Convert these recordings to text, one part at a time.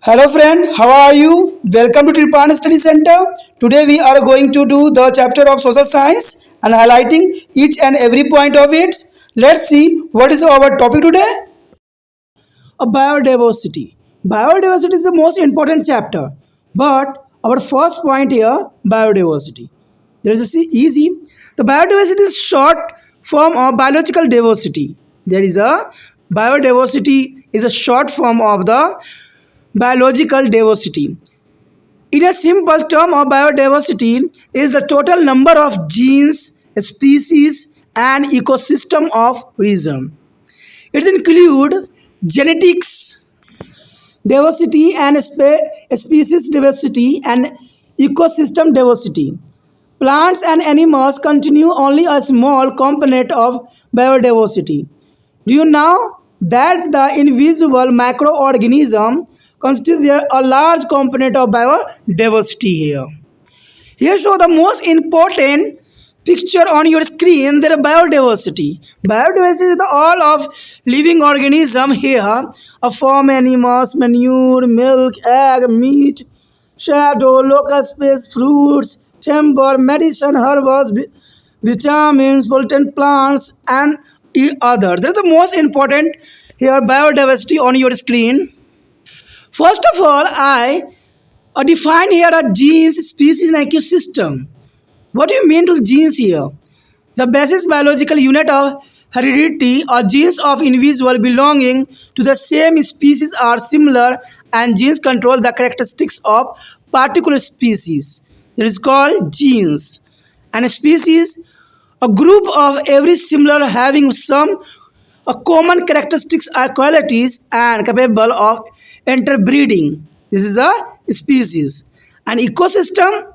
Hello friend, how are you? Welcome to Tripan Study Center. Today we are going to do the chapter of social science and highlighting each and every point of it. Let's see what is our topic today. Biodiversity. Biodiversity is the most important chapter. But our first point here, biodiversity. There is a easy. The biodiversity is short form of biological diversity. There is a biodiversity is a short form of the biological diversity. In a simple term of biodiversity is the total number of genes, species and ecosystem of region. It include genetics diversity and species diversity and ecosystem diversity. Plants and animals continue only a small component of biodiversity. Do you know that the invisible microorganism constitute a large component of biodiversity here? Here show the most important picture on your screen. There is biodiversity. Biodiversity is the all of living organism here. A farm animals, manure, milk, egg, meat, shadow, local space, fruits, timber, medicine, herbs, vitamins, potent plants, and other. That is the most important here biodiversity on your screen. First of all, I define here a genes, species, and ecosystem. What do you mean to genes here? The basis biological unit of heredity or genes of individual belonging to the same species are similar and genes control the characteristics of particular species. That is called genes. And a species, a group of every similar having some common characteristics or qualities and capable of interbreeding. This is a species. An ecosystem,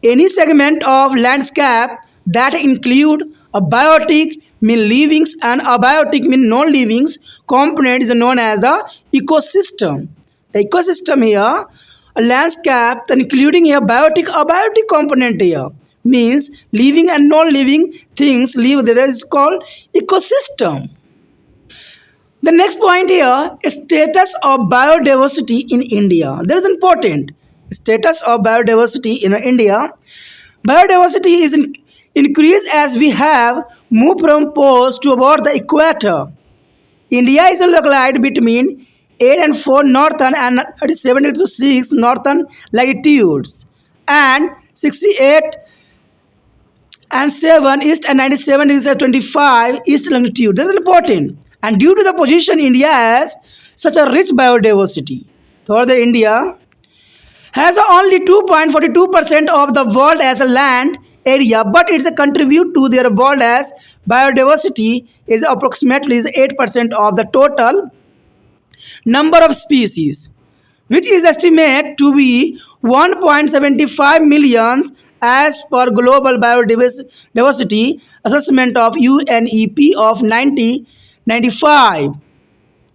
any segment of landscape that include a biotic mean livings and abiotic mean non-livings component is known as the ecosystem. The ecosystem here, a landscape then including a biotic abiotic component here means living and non-living things live there is called ecosystem. The next point here is status of biodiversity in India. That is important. Status of biodiversity in India. Biodiversity is increased as we have moved from poles to about the equator. India is localized between 8 and 4 northern and 37 to 6 northern latitudes and 68 and 7 east and 97 is 25 east longitude. That is important. And due to the position, India has such a rich biodiversity. Further, India has only 2.42% of the world as a land area, but its contribute to their world as biodiversity is approximately 8% of the total number of species, which is estimated to be 1.75 million as per global biodiversity assessment of UNEP of 1995.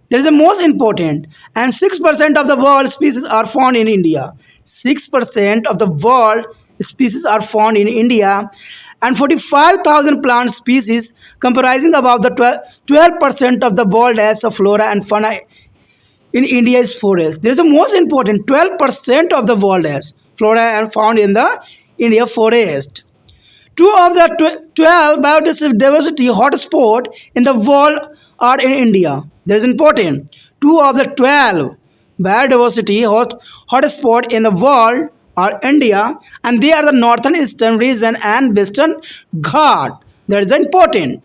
There is the most important, and 6% of the world species are found in India. 6% of the world species are found in India, and 45,000 plant species comprising about the 12% of the world as a flora and fauna in India's forest. There is the most important 12% of the world as flora and found in the India forest. Two of the 12 biodiversity hotspot in the world are in India. That is important. Two of the 12 biodiversity hotspot in the world are India, and they are the northern eastern region and western Ghat. That is important.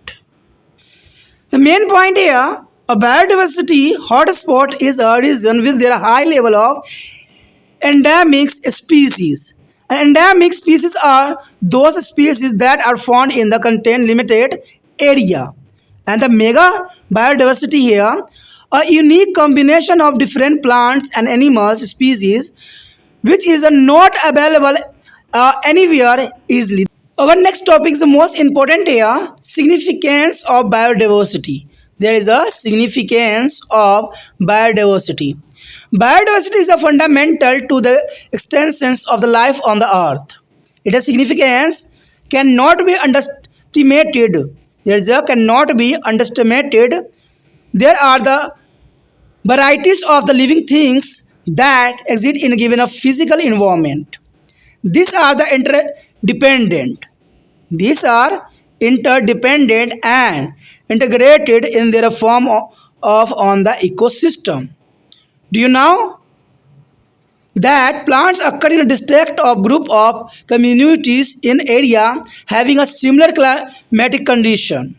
The main point here, a biodiversity hotspot is a region with their high level of endemic species. And endemic species are those species that are found in the contained limited area. And the mega biodiversity here, a unique combination of different plants and animals species which is not available anywhere easily. Our next topic is the most important here, significance of biodiversity. There is a significance of biodiversity. Biodiversity is a fundamental to the extensions of the life on the earth. Its significance cannot be underestimated. Cannot be underestimated. There are the varieties of the living things that exist in a given a physical environment. These are the interdependent. These are interdependent and integrated in their form of on the ecosystem. Do you know that plants occur in a distinct of group of communities in area having a similar climatic condition?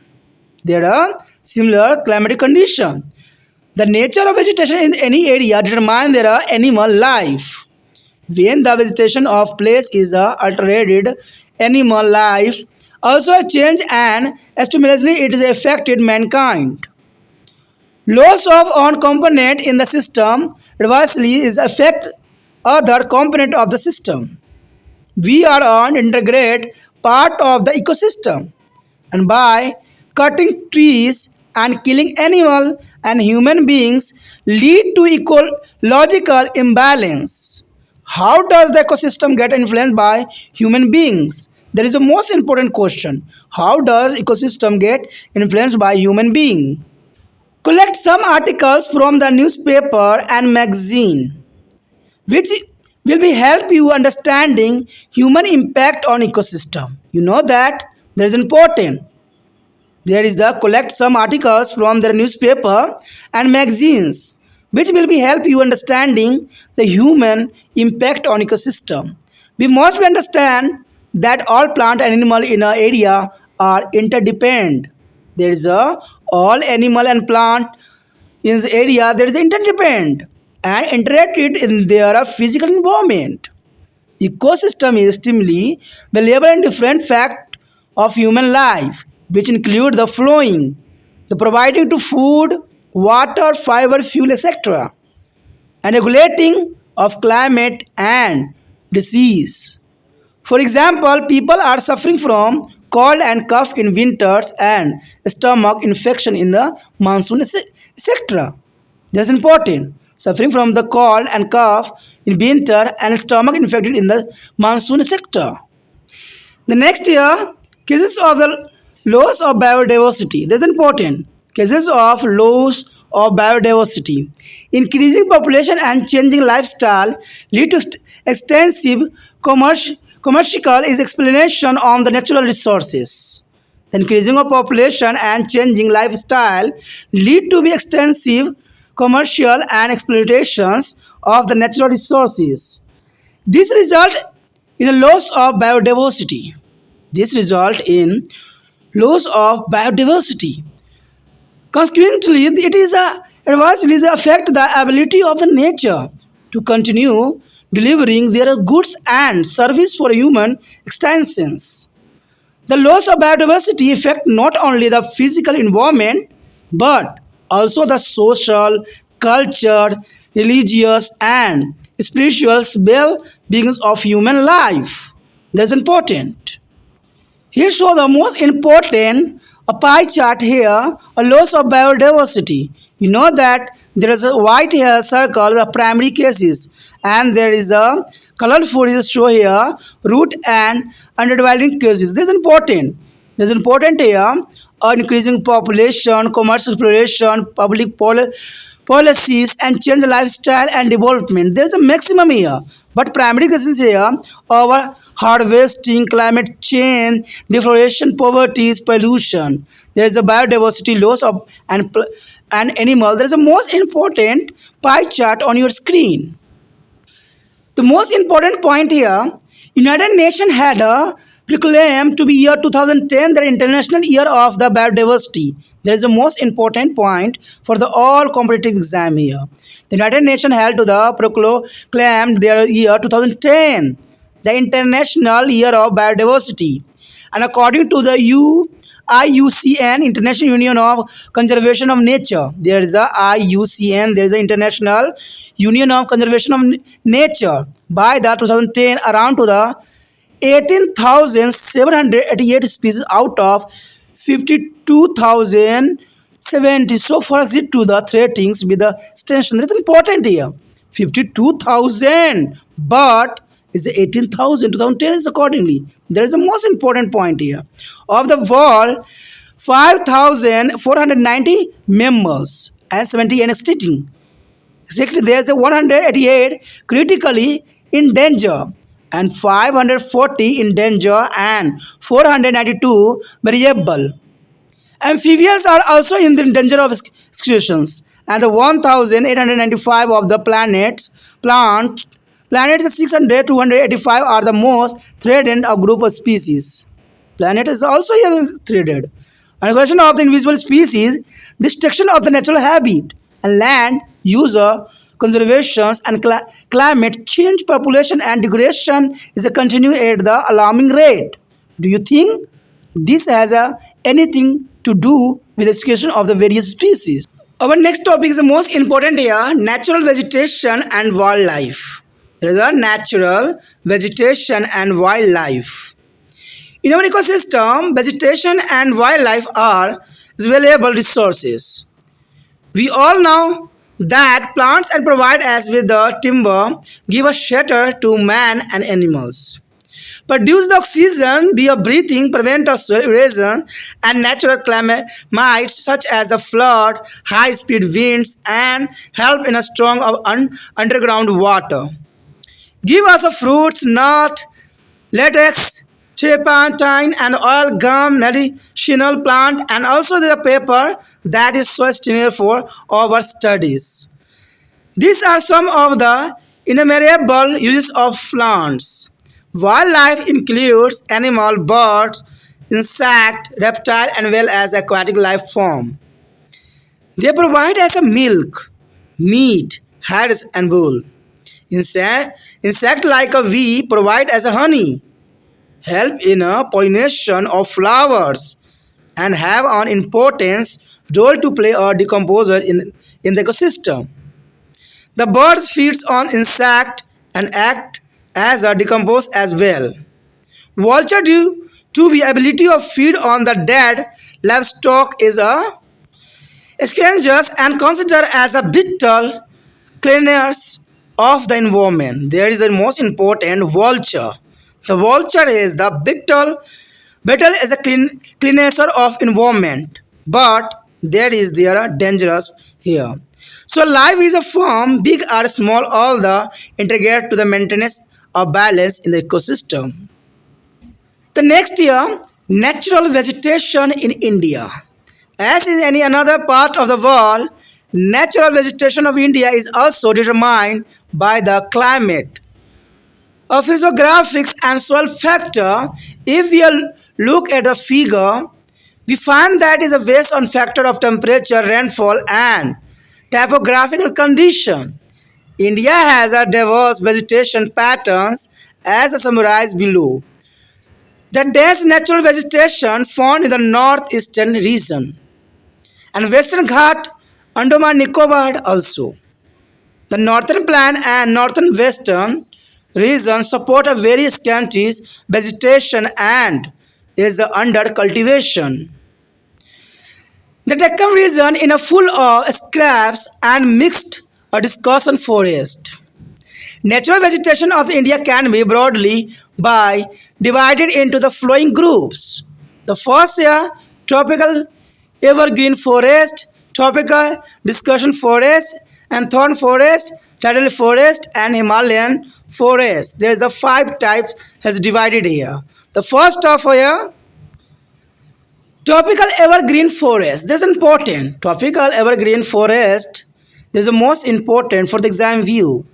There are similar climatic condition. The nature of vegetation in any area determines their animal life. When the vegetation of place is altered, animal life also change and estimately it is affected mankind. Loss of one component in the system adversely is affect other component of the system. We are an integrate part of the ecosystem, and by cutting trees and killing animal and human beings lead to ecological imbalance. How does the ecosystem get influenced by human beings? There is a most important question. How does ecosystem get influenced by human being? Collect some articles from the newspaper and magazine which will be help you understanding human impact on ecosystem. You know that there is important. There is the collect some articles from the newspaper and magazines which will be help you understanding the human impact on ecosystem. We must understand that all plant and animal in an area are interdependent. There is a all animal and plant in the area there is interdependent and interacted in their physical environment. Ecosystem is extremely valuable and different fact of human life, which include the flowing, the providing to food, water, fiber, fuel, etc., and regulating of climate and disease. For example, people are suffering from cold and cough in winters and stomach infection in the monsoon, etc. That's important. Suffering from the cold and cough in winter and stomach infected in the monsoon sector. The next year, cases of the loss of biodiversity. That's important. Cases of loss of biodiversity. Increasing population and changing lifestyle lead to extensive commercial is explanation on the natural resources. The increasing of population and changing lifestyle lead to be extensive commercial and exploitations of the natural resources. This result in a loss of biodiversity. This result in loss of biodiversity. Consequently, it is a adversely affect the ability of the nature to continue delivering their goods and service for human extensions. The loss of biodiversity affect not only the physical environment but also the social, culture, religious, and spiritual well-being of human life. That's important. Here show the most important a pie chart here, a loss of biodiversity. You know that there is a white here circle, the primary cases, and there is a colorful is show here, root and underdeveloping cases. This is important. This is important here. Increasing population, commercial exploration, public policies, and change lifestyle and development. There is a maximum here, but primary cases here over harvesting, climate change, deforestation, poverty, pollution. There is a biodiversity loss of an animal. There is a most important pie chart on your screen. The most important point here, United Nations had proclaimed to be year 2010 the International Year of the Biodiversity. There is a most important point for the all competitive exam here. The United Nations held to the proclaimed their year 2010 the International Year of Biodiversity. And according to the IUCN, International Union of Conservation of Nature, there is a IUCN, there is an International Union of Conservation of Nature. By the 2010, around to the 18,788 species out of 52,070 so far exist to the threatings with the extension. That's important here. 52,000, but is 18,000. 2010 is accordingly. There is a most important point here. Of the world, 5,490 members and 70 extincting Exactly, there's a 188 critically in danger and 540 in danger and 492 variable. Amphibians are also in the danger of extinction, and the 1,895 of the planets 600 285 are the most threatened of group of species. Planet is also here threatened. And the question of the invisible species, destruction of the natural habitat and land user conservation and climate change, population and degradation is continuing at the alarming rate. Do you think this has anything to do with the extinction of the various species? Our next topic is the most important here, natural vegetation and wildlife. There is a natural vegetation and wildlife. In our ecosystem, vegetation and wildlife are valuable resources. We all know that plants and provide us with the timber, give us shelter to man and animals. Produce the oxygen we are breathing, prevent of soil erosion and natural calamities such as the flood, high-speed winds, and help in a strong of underground water. Give us a fruits, nut, latex, turpentine, and oil, gum, medicinal plant, and also the paper that is sustainable for our studies. These are some of the innumerable uses of plants. Wildlife includes animal, birds, insect, reptile, and well as aquatic life form. They provide us a milk, meat, hairs, and wool. Insect like a bee provide as a honey, help in a pollination of flowers, and have an important role to play or decomposer in the ecosystem. The birds feeds on insect and act as a decompose as well. Vulture due to the ability of feed on the dead livestock is a scavengers and considered as a vital cleaners of the environment. There is the most important vulture. The vulture is the beetle is a cleanser of environment, but there is there dangerous here. So life is a form, big or small, all the integrate to the maintenance of balance in the ecosystem. The next year, natural vegetation in India. As in any another part of the world, natural vegetation of India is also determined by the climate. A physiographics and soil factor, if we look at the figure, we find that is based on factor of temperature, rainfall and topographical condition. India has a diverse vegetation patterns as summarized below. The dense natural vegetation found in the northeastern region and Western Ghat, Andaman Nicobar also. The northern plain and northern western region support a very scanty vegetation and is under cultivation. The Deccan region is full of scraps and mixed or discussion forest. Natural vegetation of India can be broadly by divided into the following groups. The first are tropical evergreen forest, tropical discussion forest, and thorn forest, tidal forest, and Himalayan forest. There is a 5 types has divided here. The first of here, tropical evergreen forest. This is important. Tropical evergreen forest. This is the most important for the exam view.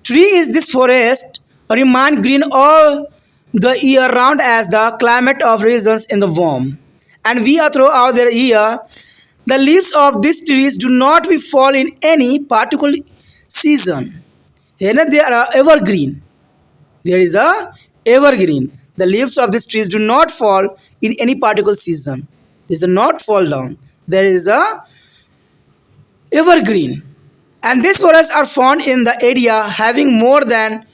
Tree is this forest remain green all the year round as the climate of regions in the warm. And we are throughout the year. The leaves of these trees do not fall in any particular season. Here they are evergreen. There is a evergreen. The leaves of these trees do not fall in any particular season. These do not fall down. There is a evergreen. And these forests are found in the area having more than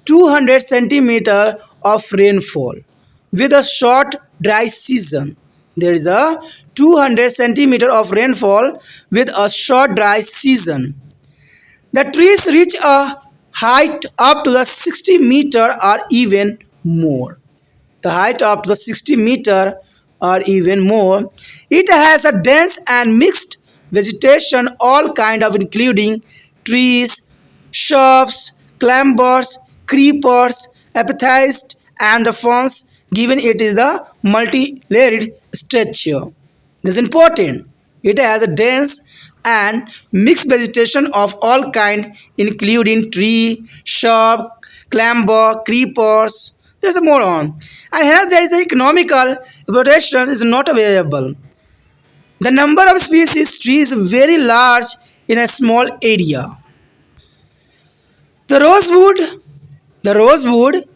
200 centimeter of rainfall with a short dry season. There is a 200 centimeter of rainfall with a short dry season. The trees reach a height up to the 60 meter or even more. The height up to the 60 meter or even more. It has a dense and mixed vegetation, all kind of including trees, shrubs, clambers, creepers, epiphytes, and the ferns, given it is the multi-layered structure. This is important. It has a dense and mixed vegetation of all kinds, including tree, shrub, clamber, creepers. There is more on. And here there is a economical exploitation is not available. The number of species trees is very large in a small area. The rosewood,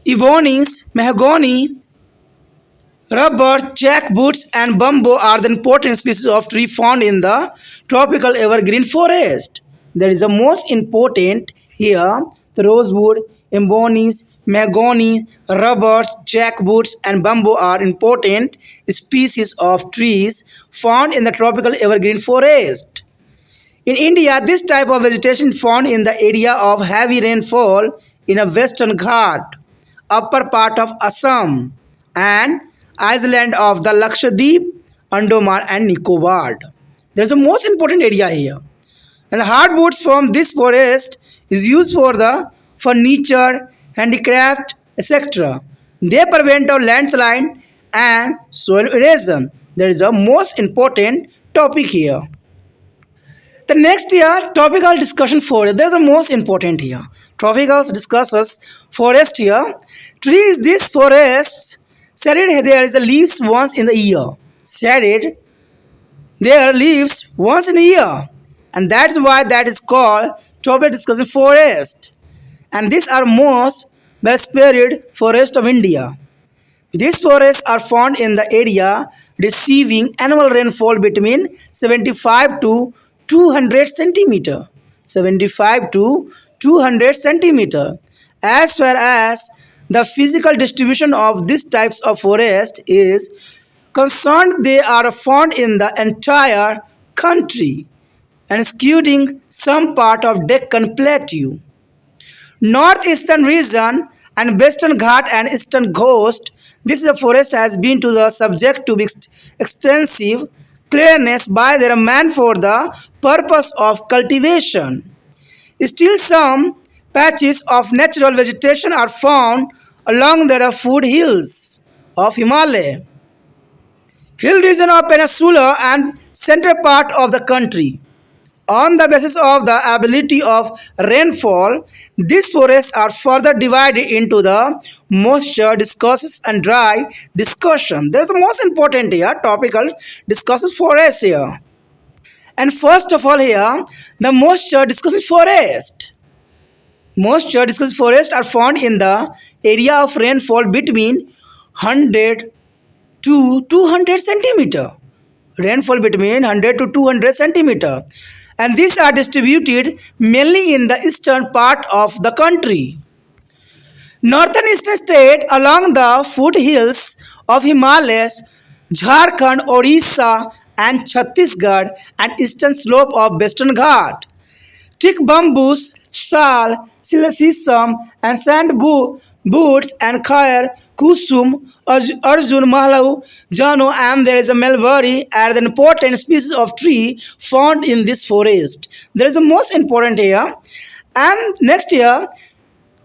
ebonies, mahogany, rubber, jackboots, and bamboo are the important species of tree found in the tropical evergreen forest. There is the most important here. The rosewood, ebonies, mahogany, rubbers, jackboots, and bamboo are important species of trees found in the tropical evergreen forest. In India, this type of vegetation found in the area of heavy rainfall in a western Ghat, upper part of Assam, and island of the Lakshadweep, Andaman and Nicobar. There is the most important area here. And the hardwoods from this forest is used for the furniture, handicraft, etc. They prevent a landslide and soil erosion. There is a most important topic here. The next year, topical discussion forest. There's a most important here. Tropical discusses forest here. Trees, this forest, shaded there is a leaves once in the year. Shaded, there are leaves once in a year. And that's why that is called tropical discussion forest. And these are most well-spread forest of India. These forests are found in the area receiving annual rainfall between 75 to 200 centimeter. 75 to 200 centimeter. As far as the physical distribution of these types of forest is concerned, they are found in the entire country and excluding some part of Deccan Plateau. Northeastern region and Western Ghat and Eastern Coast, this forest has been to the subject to extensive clearness by their man for the purpose of cultivation. Still some patches of natural vegetation are found along the foothills of Himalaya, hill region of peninsula and central part of the country. On the basis of the ability of rainfall, these forests are further divided into the moisture discusses and dry discussion. There is the most important here, topical discusses forest here. And first of all here, the moisture discussion forest. Moisture discussion forests are found in the area of rainfall between 100 to 200 centimeter. Rainfall between 100 to 200 centimeter. And these are distributed mainly in the eastern part of the country. Northern eastern state along the foothills of Himalayas, Jharkhand, Orissa and Chhattisgarh and eastern slope of Western Ghat. Thick bamboos, sal, silesium and sand boots and khair, kusum, Arjun, Mahalau, Jano, and there is a mulberry are the important species of tree found in this forest. There is the most important here. And next here,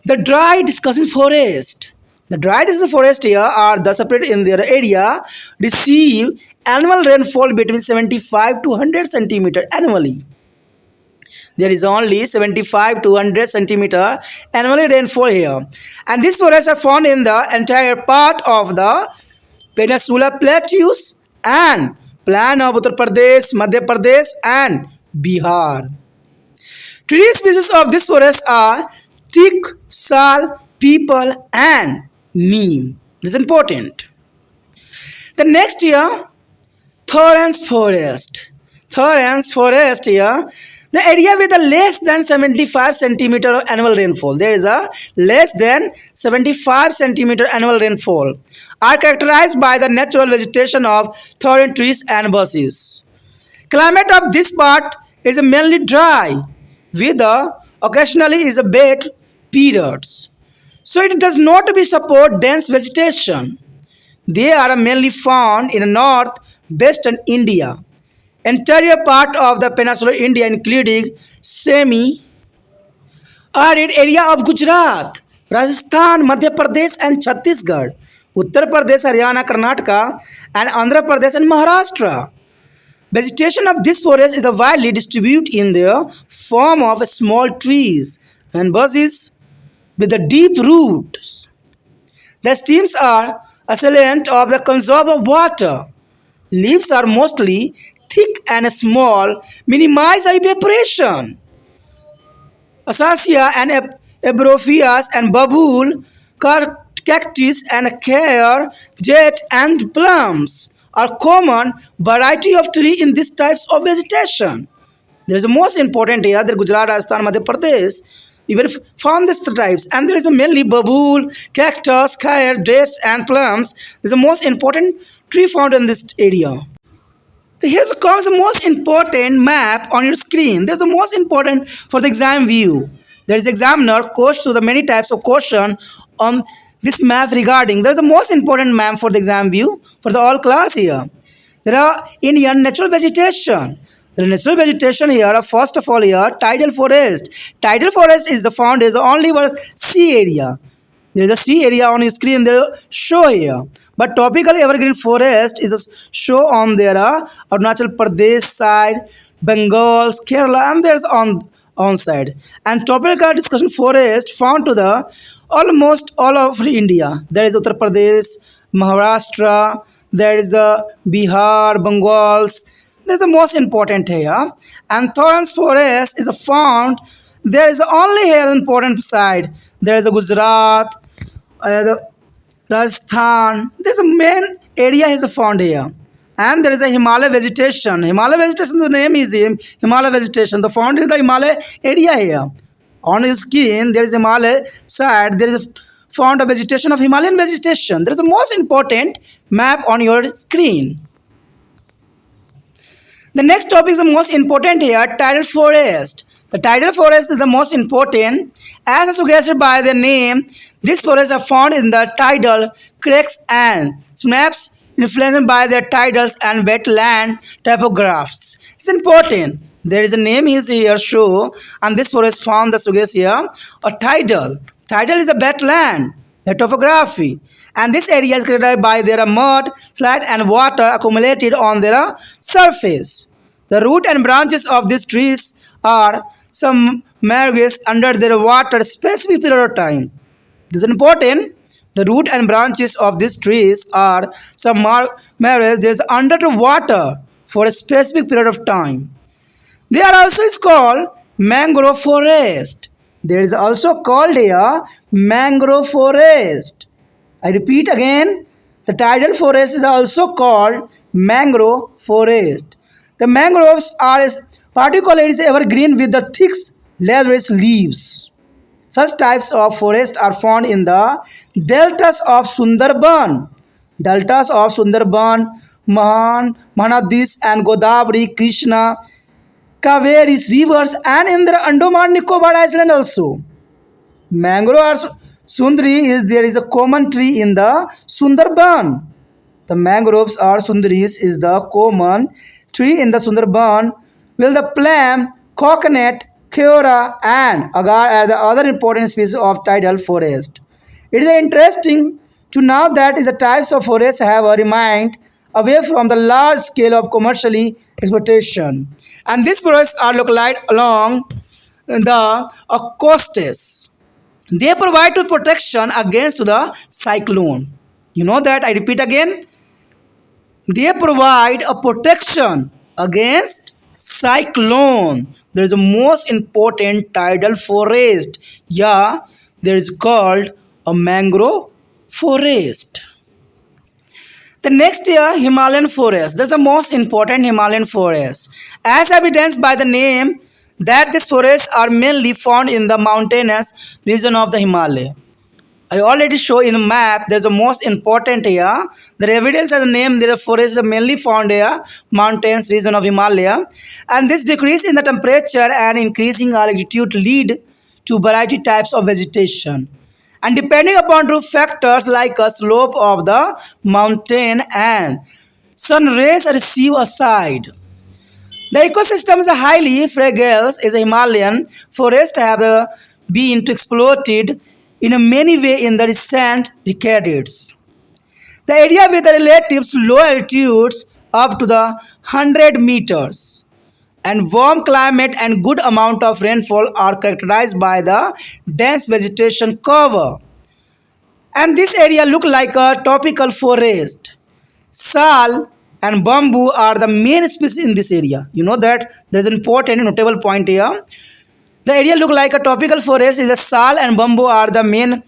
the dry discussion forest. The dry discussion forest here are the separate in their area receive annual rainfall between 75 to 100 centimeter annually. There is only 75 to 100 centimeter annually rainfall here. And these forests are found in the entire part of the Peninsula Plateaus and Plain of Uttar Pradesh, Madhya Pradesh and Bihar. Tree species of this forest are teak, sal, peepal and neem. This is important. The next year, Thorns Forest. Thorns Forest here, the area with a less than 75 centimeter of annual rainfall. There is a less than 75 centimeter annual rainfall are characterized by the natural vegetation of thorn trees and bushes. Climate of this part is mainly dry, with occasionally is a wet periods. So it does not support dense vegetation. They are mainly found in north western India Interior part of the peninsular India including semi arid area of Gujarat, Rajasthan, Madhya Pradesh and Chhattisgarh, Uttar Pradesh, Haryana, Karnataka and Andhra Pradesh and Maharashtra. Vegetation of this forest is widely distributed in the form of small trees and bushes with the deep roots. The stems are assailant of the conserve of water. Leaves are mostly thick and small, minimize evaporation. Acacia and Ebrophias and Babul, cactus and Care, jet and plums are common variety of tree in these types of vegetation. There is the most important here that Gujarat, Rajasthan, Madhya Pradesh even found these types, and there is a mainly babul, cactus, khair, dates, and plums. This is the most important tree found in this area. So here comes the most important map on your screen. There's the most important for the exam view. There is examiner goes to the many types of question on this map regarding. There's the most important map for the exam view for the all class here. There are Indian natural vegetation. The natural vegetation here, first of all here, tidal forest. Tidal forest is the found is only for sea area. There is a sea area on your screen there show here. But tropical evergreen forest is a show on there Arunachal Pradesh side, Bengal, Kerala and there's on side. And tropical discussion forest found to the almost all of India. There is Uttar Pradesh, Maharashtra, there is the Bihar, Bengals. There's the most important here. And thorns forest is found. There is only here important side. There is a Gujarat, the Rajasthan. There's a main area is found here. And there is a Himalaya vegetation. Himalaya vegetation, the name is Himalaya vegetation. The found in the Himalaya area here. On your screen, there is Himalaya side. There is a found a vegetation of Himalayan vegetation. There is a most important map on your screen. The next topic is the most important here, tidal forest. The tidal forest is the most important. As suggested by the name, these forests are found in the tidal creeks and snaps influenced by their tidals and wetland topographs. It's important. There is a name is here show and this forest found the suggests here a tidal. Tidal is a wetland, the topography. And this area is created by their mud, slide and water accumulated on their surface. The root and branches of these trees are submerged under their water specific period of time. This is important. The root and branches of these trees are submerged under the water for a specific period of time. They are also called mangrove forest. There is also called a mangrove forest. I repeat again, the tidal forest is also called mangrove forest. The mangroves are particularly evergreen with the thick leathery leaves. Such types of forests are found in the deltas of Sundarban. Deltas of Sundarban, Mahanadis and Godavari, Krishna, Kaveri rivers and in the Andaman Nicobar Island also. Mangrove Sundari there is a common tree in the Sundarban. The mangroves or sundaris is the common tree in the Sundarban, while the plum, coconut, keora and agar are the other important species of tidal forest. It is interesting to know that the types of forests have remained away from the large scale of commercially exploitation. And these forests are located along the coasts. They provide protection against the cyclone. You know that, I repeat again, they provide a protection against cyclone. There is a most important tidal forest. Yeah, there is called a mangrove forest. The next year, Himalayan forest. That's the most important Himalayan forest. As evidenced by the name that these forests are mainly found in the mountainous region of the Himalaya. I already show in a map, there's a most important here. The evidence as a name, there are forests are mainly found here, mountains region of Himalaya. And this decrease in the temperature and increasing altitude lead to variety types of vegetation. And depending upon roof factors like a slope of the mountain and sun rays receive aside. The ecosystem is highly fragile as the Himalayan forest have been exploited in a many ways in the recent decades. The area with the relative low altitudes up to the 100 meters and warm climate and good amount of rainfall are characterized by the dense vegetation cover. And this area look like a tropical forest. Sal and bamboo are the main species in this area. You know that there is an important notable point here. The area look like a tropical forest. Is a sal and bamboo are the main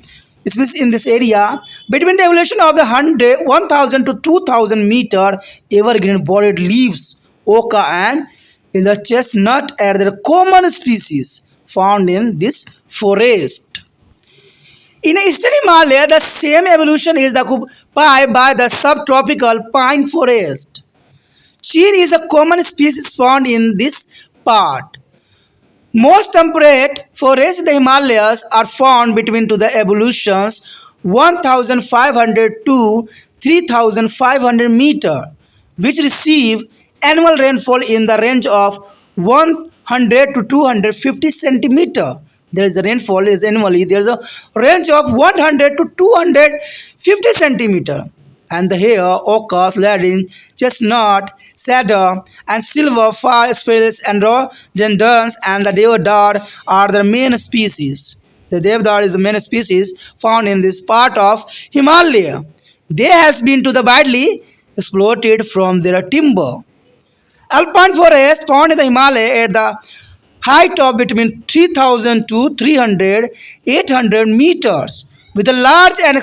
species in this area. Between the evolution of the 1,000 to 2,000 meter, evergreen bodied leaves, oka and is the chestnut are the common species found in this forest. In eastern Himalaya, the same evolution is occupied by the subtropical pine forest. Chin is a common species found in this part. Most temperate forests in the Himalayas are found between to the evolutions 1,500 to 3,500 meter, which receive annual rainfall in the range of 100 to 250 centimeter. There is a rainfall is annually. There is a range of 100 to 250 centimeter. And the hair, ochre, sladin, chestnut, cedar, and silver fir spruce and rhododendrons and the deodar are the main species. The deodar is the main species found in this part of Himalaya. They has been to the widely exploited from their timber. Alpine forest found in the Himalaya at the height of between 3,000 to 800 meters with a large and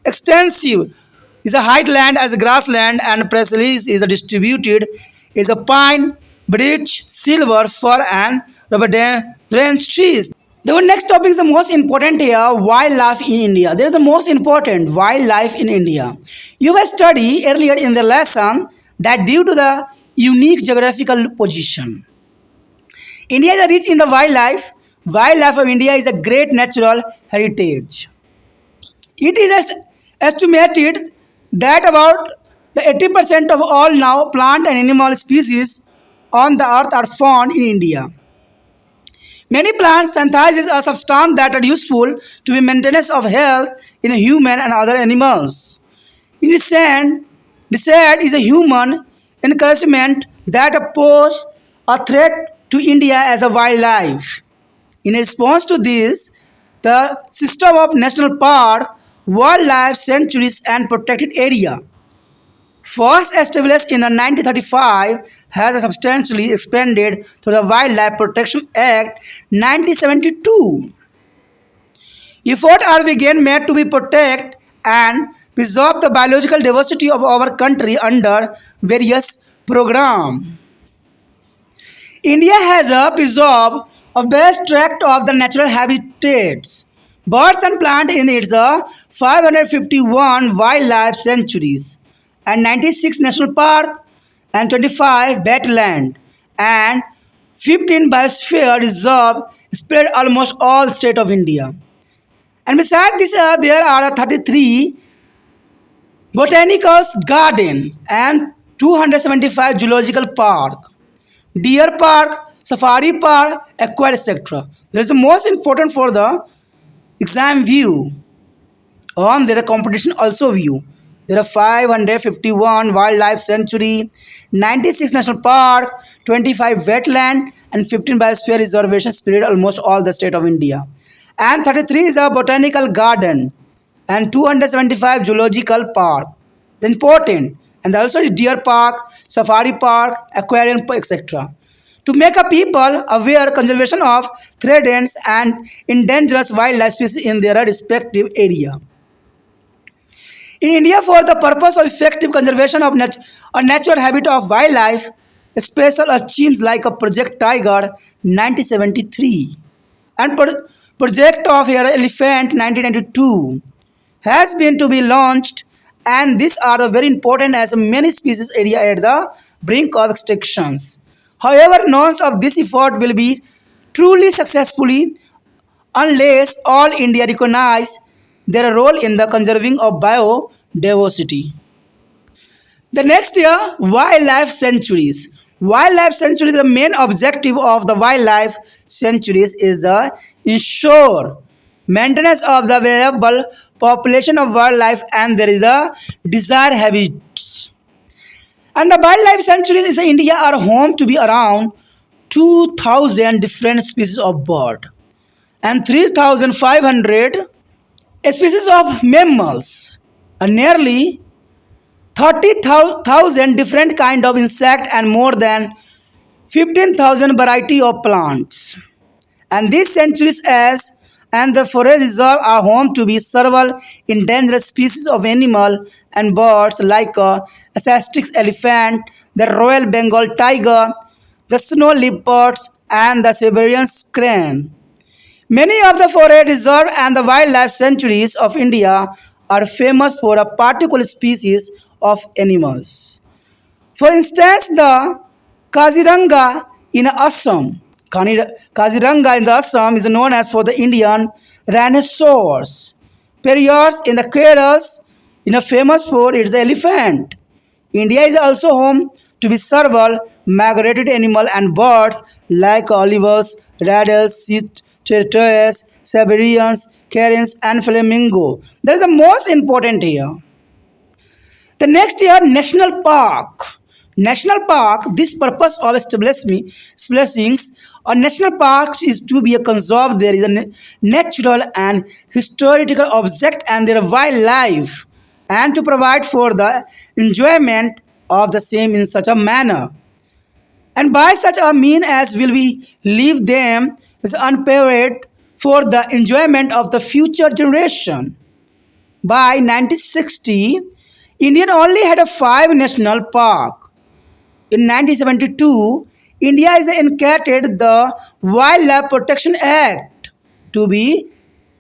extensive is a highland as a grassland and prairies is a distributed is a pine, birch, silver, fir and rhododendron trees. The next topic is the most important here, wildlife in India. There is the most important wildlife in India. You will study earlier in the lesson that due to the unique geographical position, India is rich in the wildlife. Wildlife of India is a great natural heritage. It is estimated that about the 80% of all now plant and animal species on the earth are found in India. Many plants synthesize a substance that are useful to the maintenance of health in a human and other animals. In descent is a human encroachment that pose a threat to India as a wildlife. In response to this, the system of national park, wildlife sanctuaries and protected area, first established in 1935, has substantially expanded through the Wildlife Protection Act 1972. Efforts are being made to be protect and preserve the biological diversity of our country under various programs. India has preserved a vast tract of the natural habitats, birds and plants in its 551 wildlife sanctuaries and 96 national parks and 25 wetland and 15 biosphere reserves spread almost all state of India. And besides this, there are 33 botanical garden and 275 zoological park, deer park, safari park, aquarium, etc. There is the most important for the exam view. On their competition also view. There are 551 wildlife sanctuary, 96 national park, 25 wetland and 15 biosphere reservations spread almost all the state of India. And 33 is a botanical garden and 275 zoological park. The important and also deer park, safari park, aquarium, etc. To make a people aware conservation of threatened and endangered wildlife species in their respective area. In India, for the purpose of effective conservation of natural habitat of wildlife, special achievements like a Project Tiger 1973 and Project of Elephant 1992 has been to be launched, and these are very important as many species area at the brink of extinctions. However, none of this effort will be truly successfully unless all India recognize their role in the conserving of biodiversity. The next year, wildlife sanctuaries. Wildlife sanctuary, the main objective of the wildlife sanctuaries is the ensure maintenance of the available population of wildlife and there is a desired habitats. And the wildlife sanctuaries in India are home to be around 2,000 different species of bird and 3,500 species of mammals and nearly 30,000 different kind of insect and more than 15,000 variety of plants. And these sanctuaries as and the forest reserve are home to be several endangered species of animal and birds like Asiatic elephant, the Royal Bengal tiger, the snow leopards, and the Siberian crane. Many of the forest reserve and the wildlife sanctuaries of India are famous for a particular species of animals. For instance, the Kaziranga in Assam. Kaziranga in the Assam is known as for the Indian rhinoceros. Periyars in the Keras is famous for its elephant. India is also home to be several migrated animals and birds like olivers, rattles, sea turtles, Siberians, cranes, and flamingo. That is the most important here. The next year, national park. National park, this purpose of establishing a national park is to be a conserve there is a natural and historical object and their wildlife and to provide for the enjoyment of the same in such a manner. And by such a mean as will we leave them is unpaired for the enjoyment of the future generation. By 1960, India only had a 5 national park. In 1972, India is enacted the Wildlife Protection Act to be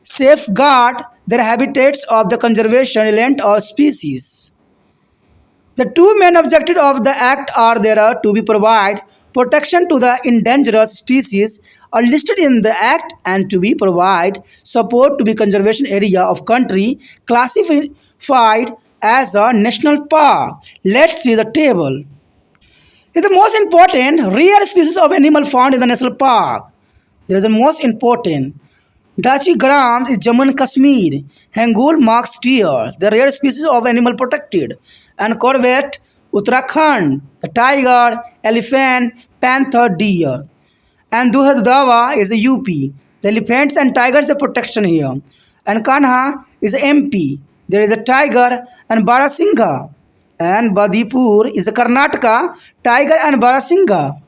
safeguard the habitats of the conservation relevant of species. The two main objectives of the act are there are to be provide protection to the endangered species are listed in the act and to be provide support to the conservation area of country classified as a national park. Let's see the table. The most important rare species of animal found in the national park. There is the most important. Dachi Garam is Jammu and Kashmir. Hangul marks deer, the rare species of animal protected. And Corvette, Uttarakhand, the tiger, elephant, panther, deer. And Duhadawa is a UP. The elephants and tigers are protection here. And Kanha is a MP. There is a tiger and Barasingha. And Badipur is a Karnataka, tiger and Barasingha.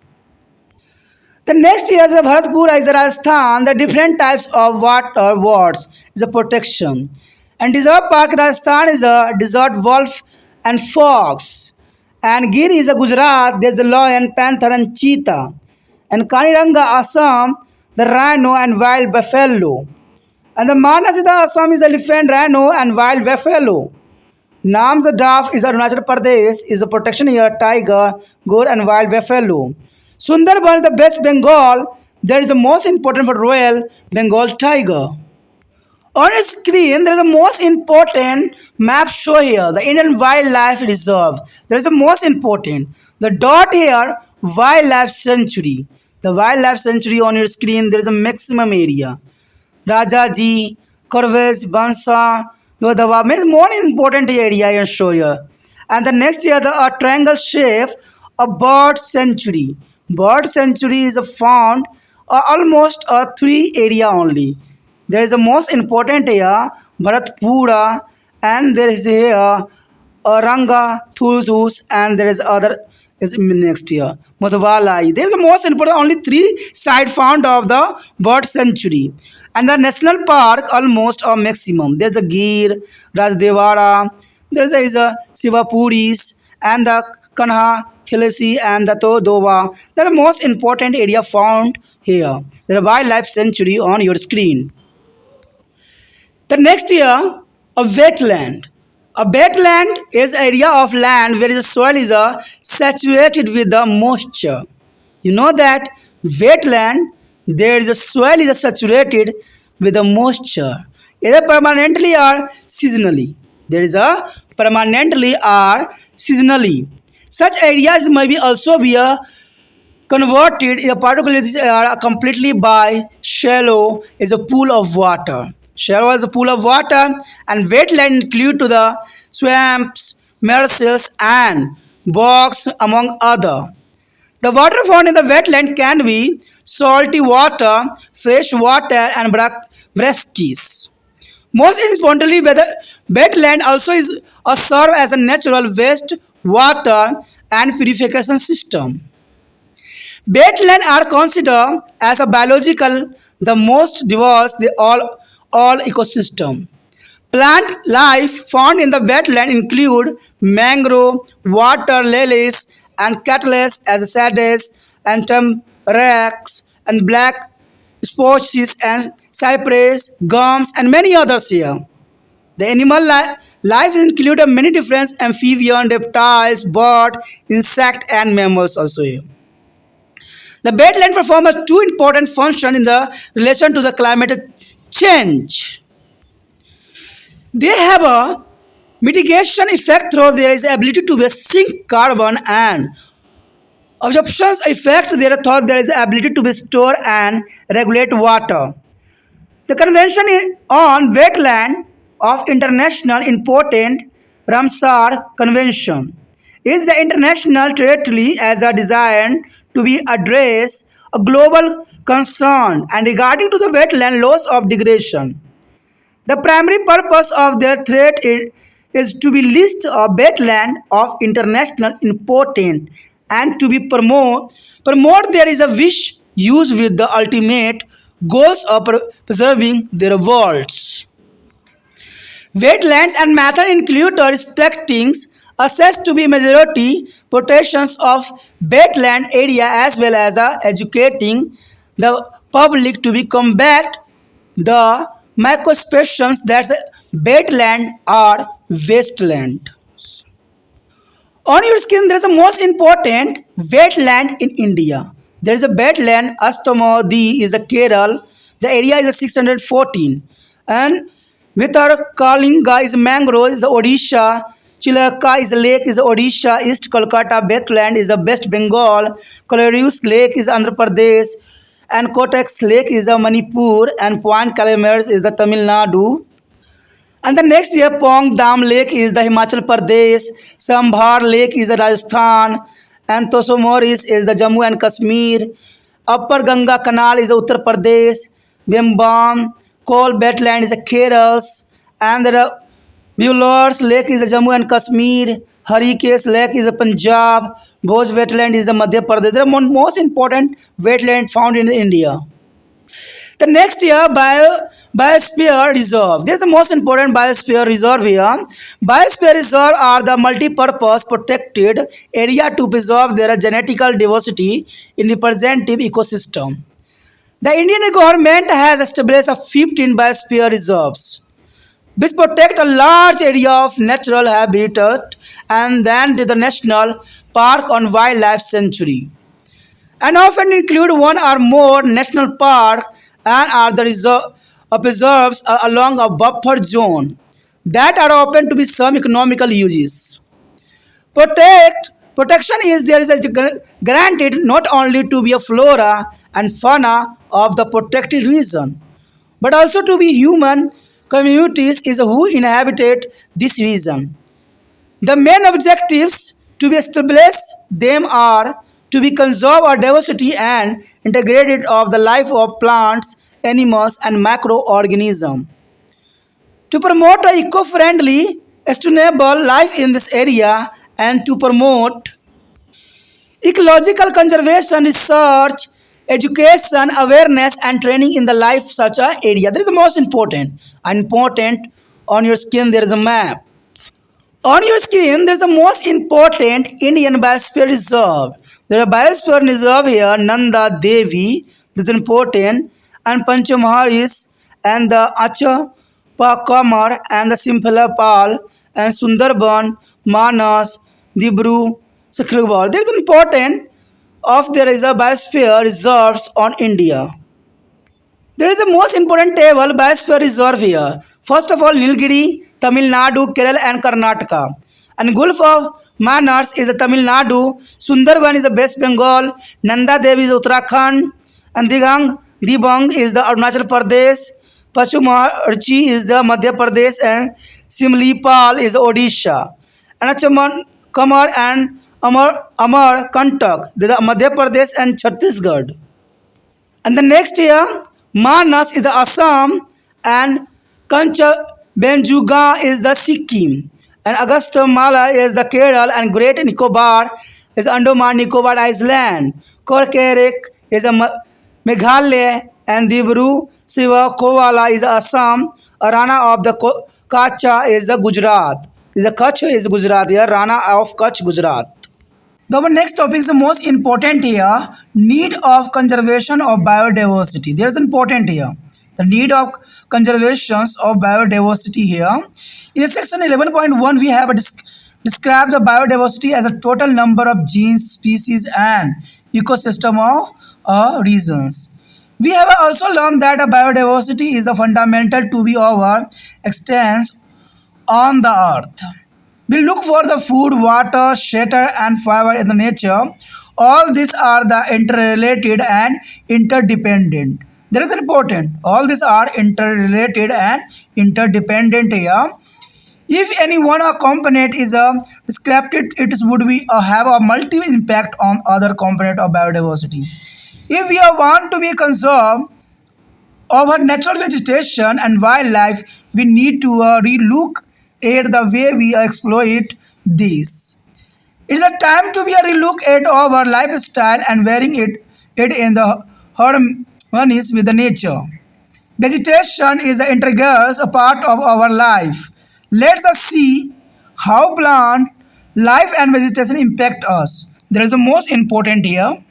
The next year, the Bharatpur is Rajasthan, the different types of water wards is a protection. And Desert Park Rajasthan is a desert wolf and fox. And Gir is a Gujarat, there's a lion, panther and cheetah. And Kaniranga Assam, the rhino and wild buffalo. And the Manasida Assam is elephant, rhino and wild buffalo. Namzadaf is Arunachal Pradesh is a protection here, tiger, goat and wild buffalo. Sundarban is the West Bengal, that is the most important for Royal Bengal tiger. On your screen, there is the most important map show here, the Indian Wildlife Reserve. There is the most important. The dot here, Wildlife Sanctuary. The Wildlife Sanctuary on your screen, there is a maximum area. Rajaji, Corvez, Bansa, Dodava means more important area I show here. And the next here, the triangle shape, a bird sanctuary. Bird sanctuary is found almost a 3 area only. There is a most important area, Bharatpura, and there is here Ranga, Thurthus, and there is other is next here, Madhuvalai. There is the most important only 3 sites found of the bird sanctuary. And the national park almost a maximum. There is a Gir, Rajdevara, there is a Sivapuris, and the Kanha, Khilasi, and the Todova. They are the most important area found here. There are wildlife sanctuary on your screen. The next year, a wetland. A wetland is area of land where the soil is saturated with the moisture. You know that wetland, there is a soil is saturated with the moisture, either permanently or seasonally. There is a permanently or seasonally. Such areas may be also be converted particularly completely by shallow is a pool of water. Shallow is a pool of water, and wetland include to the swamps, marshes, and bogs among other. The water found in the wetland can be salty water, fresh water, and brackish. Most importantly, wetland also is serve as a natural waste water and purification system. Wetlands are considered as a biological the most diverse the all ecosystem. Plant life found in the wetland include mangrove, water lilies, and cattleys as sedges and tamaracks and black spruces and cypress, gums, and many others here. The animal life include many different amphibian, reptiles, bird, insect, and mammals also here. The wetland perform a two important functions in the relation to the climate change. They have a mitigation effect through there is ability to sink carbon and absorption effect there thought there is ability to store and regulate water. The Convention on Wetland of International Important Ramsar Convention is the international treaty as a designed to be address a global concern and regarding to the wetland loss of degradation. The primary purpose of their threat is to be list a wetland of international importance and to be promote there is a wish use with the ultimate goals of preserving their worlds. Wetlands and method include restricting access to be majority protections of wetland area as well as the educating the public to be combat the microexpressions that wetland or wasteland. On your skin, there is a most important wetland in India. There is a wetland, Astamodi is the Kerala. The area is 614. And Vitar Kalinga is mangrove, is the Odisha. Chilaka is a lake, is Odisha. East Kolkata wetland is the West Bengal. Colorius Lake is Andhra Pradesh. And Kotex Lake is a Manipur. And Point Calamars is the Tamil Nadu. And the next year, Pong Dam Lake is the Himachal Pradesh, Sambhar Lake is the Rajasthan, and Tosomoris is the Jammu and Kashmir. Upper Ganga Canal is Uttar Pradesh, Bimbam, Coal Wetland is the Kerala, and the Bulars Lake is the Jammu and Kashmir, Harikesh Lake is the Punjab, Bhoj Wetland is the Madhya Pradesh. They are most important wetland found in India. The next year, Biosphere Reserve. This is the most important Biosphere Reserve here. Biosphere Reserve are the multi-purpose protected area to preserve their genetical diversity in representative ecosystem. The Indian government has established a 15 Biosphere Reserves, which protect a large area of natural habitat and then to the national park on wildlife sanctuary, and often include one or more national park and are the preserves along a buffer zone that are open to be some economical uses. Protection is there is a granted not only to be a flora and fauna of the protected region, but also to be human communities is who inhabit this region. The main objectives to be established them are to be conserve our diversity and integrated of the life of plants, animals, and microorganisms. To promote a eco-friendly, sustainable life in this area and to promote ecological conservation research, education, awareness, and training in the life such a area. That is the most important. And important on your screen there is a map. On your screen, there's the most important Indian Biosphere Reserve. There are Biosphere Reserve here, Nanda Devi, this is important, and Panchamaharis, and the Achapakamar, and the Simphilapal, and Sundarban, Manas, Dibru, Sakhlabal. There is important of there is a Biosphere Reserves on India. There is a most important table Biosphere Reserve here. First of all, Nilgiri, Tamil Nadu, Kerala and Karnataka. And Gulf of Manas is a Tamil Nadu, Sundarban is a West Bengal, Nanda Devi is Uttarakhand, and Dibang is the Arunachal Pradesh, Pachumarchi is the Madhya Pradesh, and Simlipal is Odisha. And Achaman Kamar and Amar Kantak, they are Madhya Pradesh and Chhattisgarh. And the next year, Manas is the Assam and Benjuga is the Sikkim. And Augusta Mala is the Kerala and Great Nicobar is Andaman Nicobar Island. Korkerek is a Meghalaya and Dibru Siva Kovala is Assam. Rana of the Kacha is the Gujarat. The Kutch is Gujarat here. Rana of Kutch, Gujarat. Our next topic is the most important here, need of conservation of biodiversity. There is important here. The need of conservation of biodiversity here. In section 11.1, we have described the biodiversity as a total number of genes, species, and ecosystem of regions. We have also learned that biodiversity is a fundamental to be our existence on the earth. We look for the food, water, shelter, and fiber in the nature. All these are the interrelated and interdependent. That is important. All these are interrelated and interdependent here. If any one component is disrupted, it would be have a multi impact on other component of biodiversity. If we want to be conserved our natural vegetation and wildlife, we need to relook at the way we exploit these. It's a time to be a relook at our lifestyle and wearing it in the harmonies with the nature. Vegetation is an integral part of our life. Let us see how plant life and vegetation impact us. There is the most important here.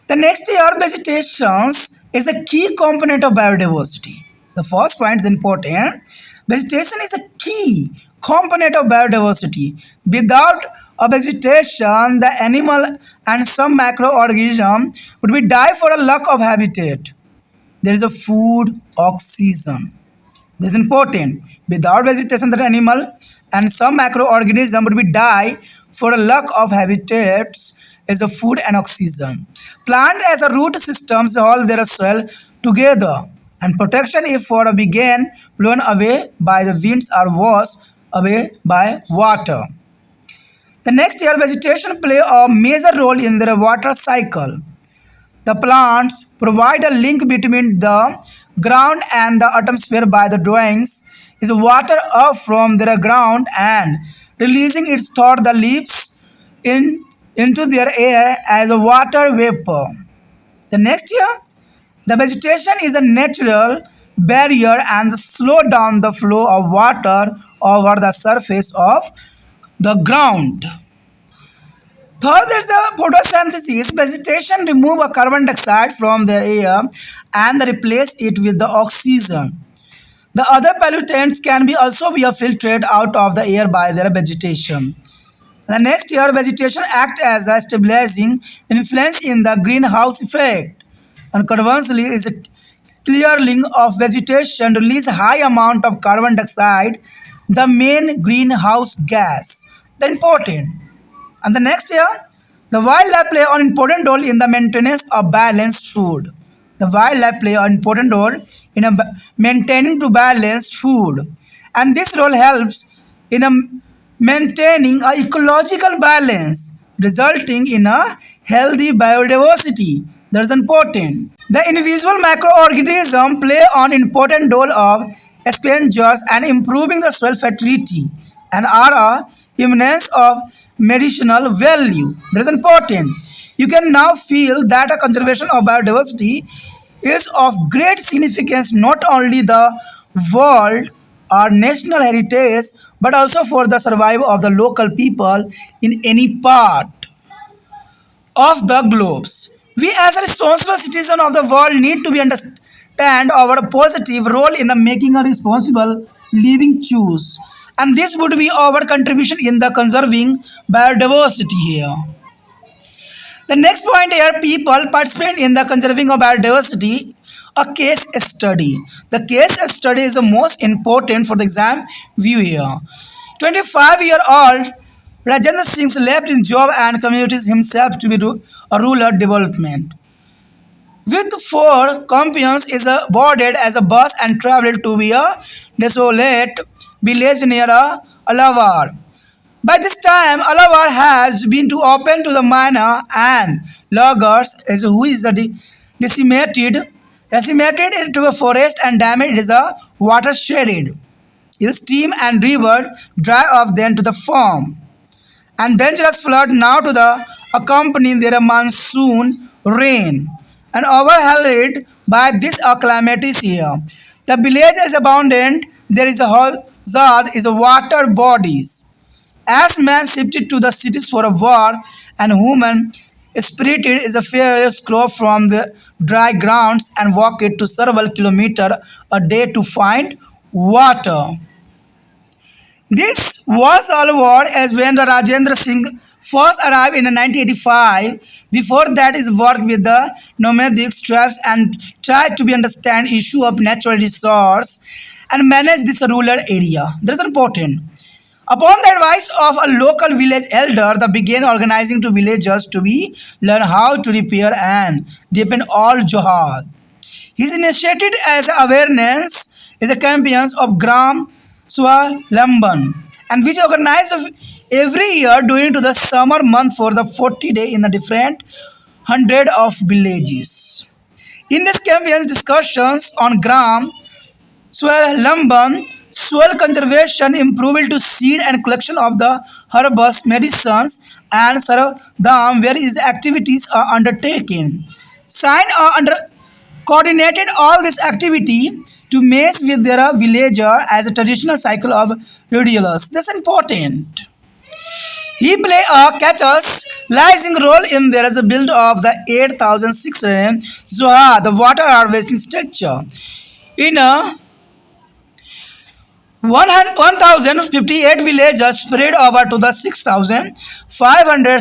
The next year, vegetation is a key component of biodiversity. The first point is important. Vegetation is a key component of biodiversity. Without a vegetation, the animal and some microorganism would be die for a lack of habitat. There is a food, oxygen. This is important. Without vegetation, the animal and some microorganism would be die for a lack of habitats as a food and oxygen. Plant as a root systems hold their soil together and protection if for a began blown away by the winds or washed away by water. The next year vegetation play a major role in the water cycle. The plants provide a link between the ground and the atmosphere by the drawings is water up from their ground and releasing it through the leaves into their air as a water vapor. The next year, the vegetation is a natural barrier and slow down the flow of water over the surface of the ground. Third, there's a photosynthesis. Vegetation remove a carbon dioxide from the air and replace it with the oxygen. The other pollutants can be also be filtered out of the air by their vegetation. The next year, vegetation acts as a stabilizing influence in the greenhouse effect. And conversely, is a clearing of vegetation release high amount of carbon dioxide, the main greenhouse gas. The important. And the next year, the wildlife play an important role in the maintenance of balanced food. The wildlife play an important role in maintaining to balanced food. And this role helps in maintaining a ecological balance, resulting in a healthy biodiversity. That's important. The individual microorganisms play an important role of scavengers and improving the soil fertility and are a eminence of medicinal value. That is important. You can now feel that a conservation of biodiversity is of great significance not only the world or national heritage but also for the survival of the local people in any part of the globes. We as a responsible citizen of the world need to be understand our positive role in the making a responsible living choose. And this would be our contribution in the conserving biodiversity here. The next point here, people participate in the conserving of biodiversity, a case study. The case study is the most important for the exam view here. 25-year-old Rajendra Singh left his job and committed himself to be a rural development. With four companions is boarded as a bus and travelled to be a desolate village near Alavar. By this time, Alavar has been to open to the miner and loggers as who is decimated into a forest and damaged is a watershed. His stream and river dry off then to the farm and dangerous flood now to the accompany their monsoon rain and overheld by this calamities here. The village is abandoned, there is a hazard is a water bodies. As man shifted to the cities for a war and human spirited is a fair scroll from the dry grounds and walk it to several kilometers a day to find water. This was all over as when the Rajendra Singh first arrived in 1985. Before that, his work with the nomadic tribes and tried to be understand issue of natural resource and manage this rural area. That is important. Upon the advice of a local village elder, they began organizing to villagers to be learn how to repair and deepen all jihad. His initiated as awareness is a campaigns of Gram Swalamban and which organized every year during to the summer month for the 40 day in a different hundred of villages. In this campaigns discussions on Gram Swalamban, soil conservation, improvement to seed and collection of the herbs, medicines, and Saradam, where is the activities are undertaken. Sign are under coordinated all this activity to mess with their villager as a traditional cycle of rituals. That's important. He played a catalyzing role in there as a build of the 8,600 Zoha, the water harvesting structure. In a 1,058 villages spread over to the 6,500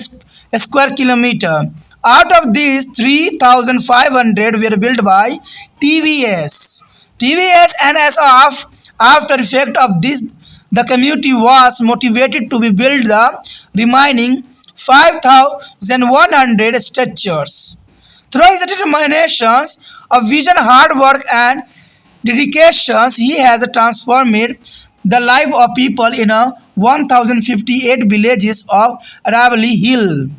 square kilometer. Out of these, 3,500 were built by TVS. TVS and as of after effect of this, the community was motivated to be built the remaining 5,100 structures. Through his determinations of vision, hard work, and dedications, he has transformed the life of people in a 1,058 villages of Aravali Hill.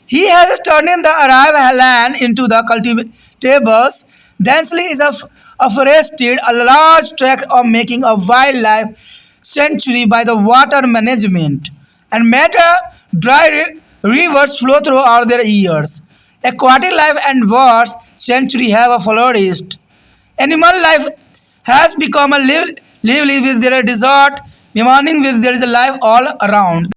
He has turned the Arab land into the cultivables. Densely is afforested a large tract of making a wildlife sanctuary by the water management and made dry rivers flow throughout their years. Aquatic life and birds sanctuary have flourished. Animal life has become a lively with their desert, demanding with there is a life all around.